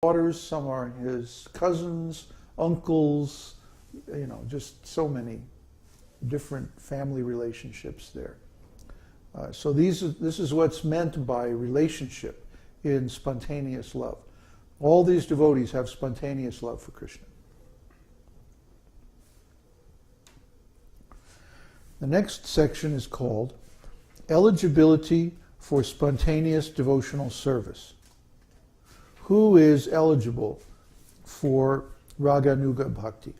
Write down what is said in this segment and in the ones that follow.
daughters, some are his cousins, uncles, just so many different family relationships there. So this is what's meant by relationship in spontaneous love. All these devotees have spontaneous love for Krishna. The next section is called Eligibility for Spontaneous Devotional Service. Who is eligible for Raganuga Bhakti?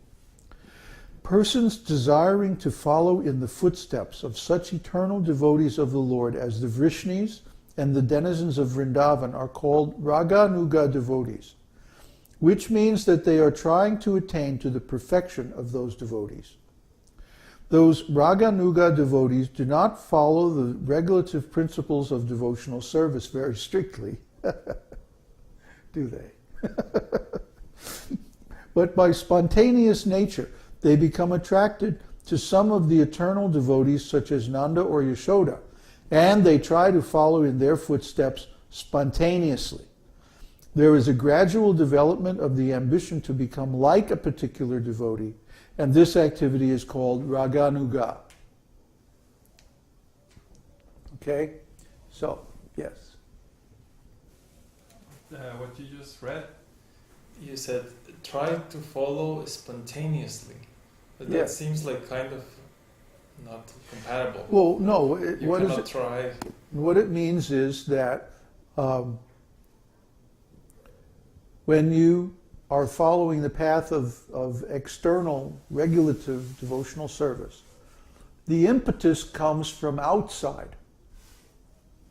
Persons desiring to follow in the footsteps of such eternal devotees of the Lord as the Vrishnis and the denizens of Vrindavan are called Raganuga devotees, which means that they are trying to attain to the perfection of those devotees. Those Raganuga devotees do not follow the regulative principles of devotional service very strictly, do they? But by spontaneous nature, they become attracted to some of the eternal devotees such as Nanda or Yashoda, and they try to follow in their footsteps spontaneously. There is a gradual development of the ambition to become like a particular devotee, and this activity is called Raganuga. Okay? So, yes. What you just read, you said try to follow spontaneously. But that seems like kind of not compatible. Well, no. What is it? Try. What it means is that when you are following the path of external regulative devotional service, the impetus comes from outside.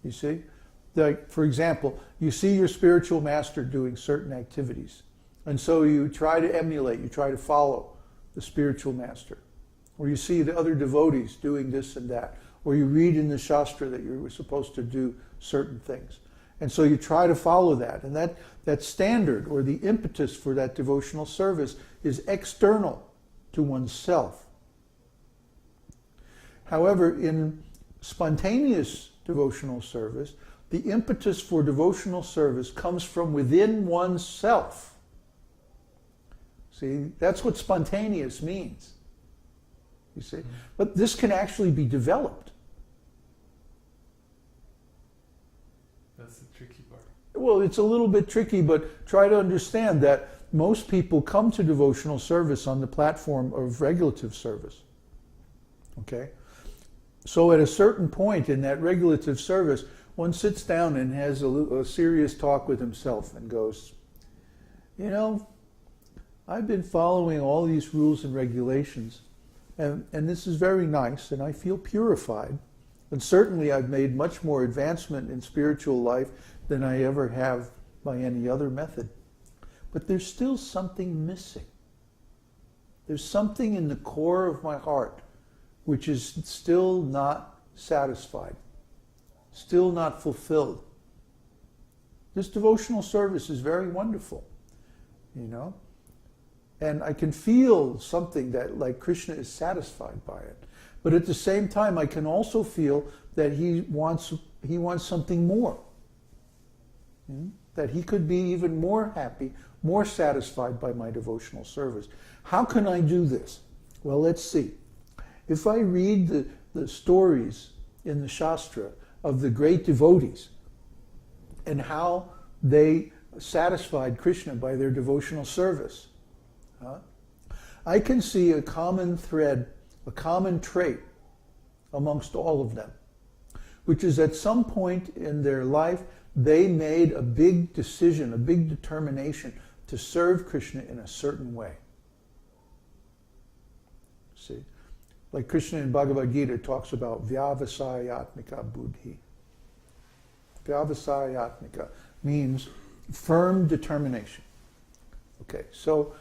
You see? Like, for example, you see your spiritual master doing certain activities, and so you try to emulate, you try to follow the spiritual master. Or you see the other devotees doing this and that. Or you read in the Shastra that you were supposed to do certain things. And so you try to follow that. And that standard, or the impetus for that devotional service, is external to oneself. However, in spontaneous devotional service, the impetus for devotional service comes from within oneself. See, that's what spontaneous means. You see? But this can actually be developed. That's the tricky part. Well, it's a little bit tricky, but try to understand that most people come to devotional service on the platform of regulative service. Okay? So at a certain point in that regulative service, one sits down and has a serious talk with himself and goes, I've been following all these rules and regulations, and this is very nice, and I feel purified. And certainly I've made much more advancement in spiritual life than I ever have by any other method. But there's still something missing. There's something in the core of my heart which is still not satisfied, still not fulfilled. This devotional service is very wonderful, And I can feel something that, like, Krishna is satisfied by it. But at the same time, I can also feel that he wants something more. That he could be even more happy, more satisfied by my devotional service. How can I do this? Well, let's see. If I read the stories in the Shastra of the great devotees and how they satisfied Krishna by their devotional service, I can see a common thread, a common trait amongst all of them, which is at some point in their life they made a big decision, a big determination to serve Krishna in a certain way. See, like Krishna in Bhagavad-gītā talks about vyavasayatmika buddhi. Vyavasayatmika means firm determination. Okay, so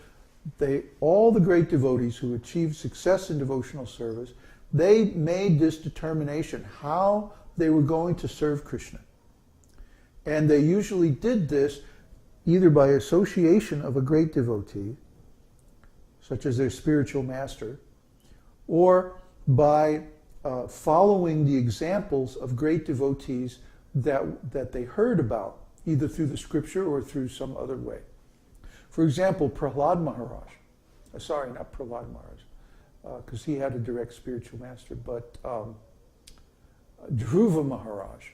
all the great devotees who achieved success in devotional service, they made this determination how they were going to serve Krishna. And they usually did this either by association of a great devotee, such as their spiritual master, or by following the examples of great devotees that they heard about, either through the scripture or through some other way. For example, Prahlad Maharaj, sorry, not Prahlad Maharaj, because he had a direct spiritual master, but Dhruva Maharaj.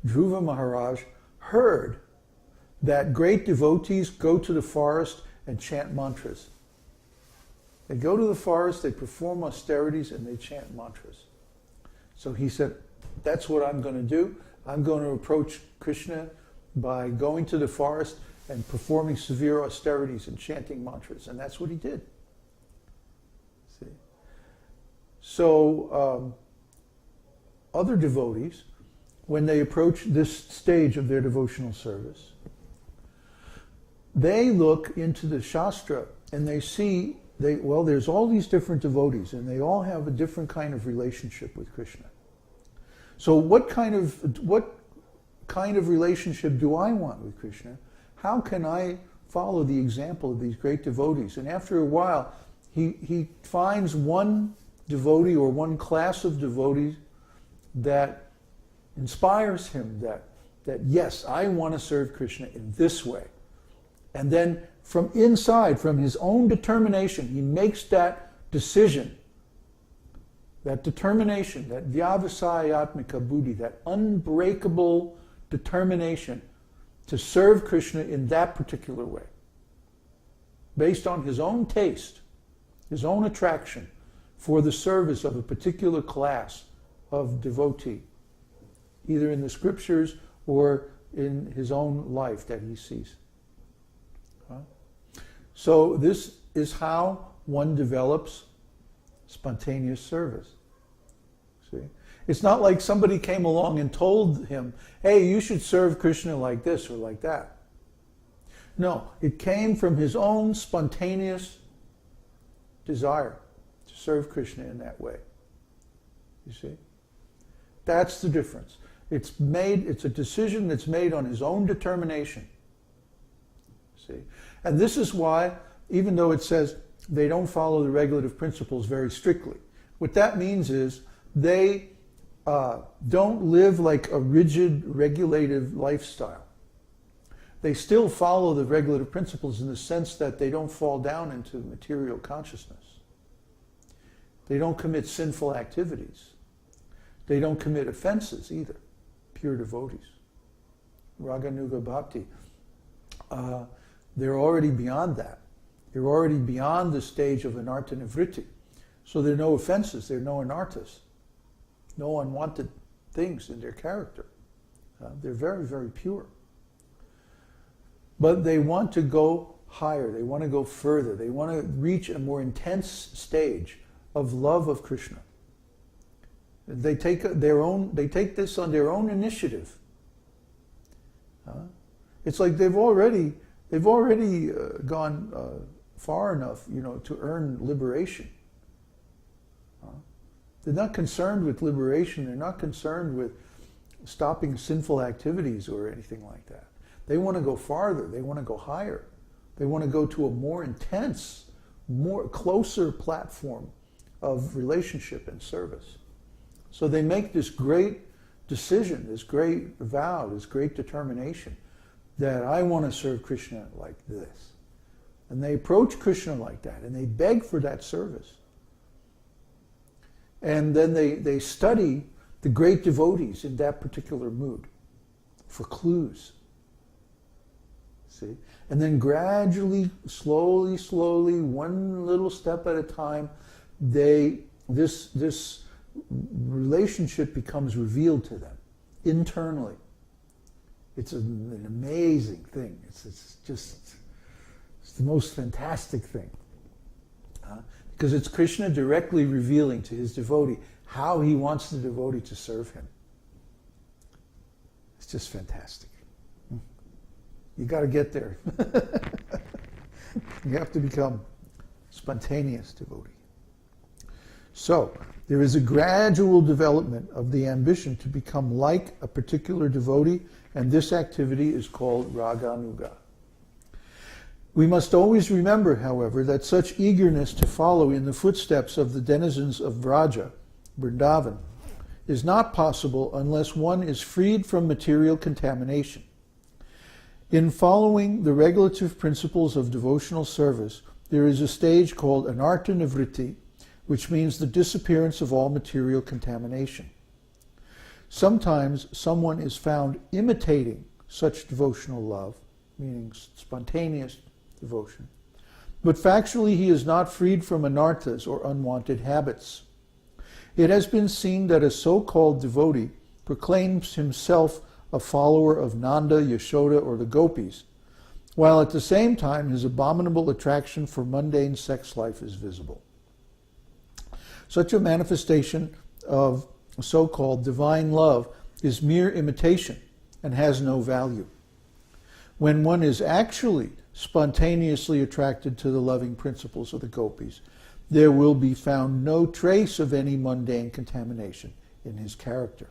Dhruva Maharaj heard that great devotees go to the forest and chant mantras. They go to the forest, they perform austerities, and they chant mantras. So he said, that's what I'm going to do. I'm going to approach Krishna by going to the forest and performing severe austerities and chanting mantras. And that's what he did. See? So other devotees, when they approach this stage of their devotional service, they look into the Shastra and they see, there's all these different devotees and they all have a different kind of relationship with Krishna. So what kind of relationship do I want with Krishna? How can I follow the example of these great devotees? And after a while, he finds one devotee or one class of devotees that inspires him that yes, I want to serve Krishna in this way. And then from inside, from his own determination, he makes that decision, that determination, that vyavasayatmika buddhi, that unbreakable determination to serve Krishna in that particular way, based on his own taste, his own attraction for the service of a particular class of devotee, either in the scriptures or in his own life that he sees. So this is how one develops spontaneous service. See? It's not like somebody came along and told him, hey, you should serve Krishna like this or like that. No, it came from his own spontaneous desire to serve Krishna in that way. You see? That's the difference. It's a decision that's made on his own determination. See? And this is why, even though it says they don't follow the regulative principles very strictly, what that means is they don't live like a rigid, regulative lifestyle. They still follow the regulative principles in the sense that they don't fall down into material consciousness. They don't commit sinful activities. They don't commit offenses either. Pure devotees. Raganuga Bhakti. They're already beyond that. They're already beyond the stage of anartha nivritti. So there are no offenses, there are no anarthas, no unwanted things in their character. They're very, very pure. But they want to go higher, they want to go further, they want to reach a more intense stage of love of Krishna. They take this on their own initiative. It's like they've already gone far enough, to earn liberation. They're not concerned with liberation. They're not concerned with stopping sinful activities or anything like that. They want to go farther. They want to go higher. They want to go to a more intense, more closer platform of relationship and service. So they make this great decision, this great vow, this great determination that I want to serve Krishna like this. And they approach Krishna like that, and they beg for that service. And then they study the great devotees in that particular mood for clues. See? And then gradually, slowly, one little step at a time, this relationship becomes revealed to them internally. It's an amazing thing. It's the most fantastic thing. Because it's Krishna directly revealing to his devotee how he wants the devotee to serve him. It's just fantastic. You got to get there. You have to become spontaneous devotee. So, there is a gradual development of the ambition to become like a particular devotee, and this activity is called raganuga. We must always remember, however, that such eagerness to follow in the footsteps of the denizens of Vraja, Vrindavan, is not possible unless one is freed from material contamination. In following the regulative principles of devotional service, there is a stage called anartha nivritti, which means the disappearance of all material contamination. Sometimes someone is found imitating such devotional love, meaning spontaneous devotion, but factually he is not freed from anarthas or unwanted habits. It has been seen that a so-called devotee proclaims himself a follower of Nanda, Yashoda, or the gopis, while at the same time his abominable attraction for mundane sex life is visible. Such a manifestation of so-called divine love is mere imitation and has no value. When one is actually spontaneously attracted to the loving principles of the gopis, there will be found no trace of any mundane contamination in his character.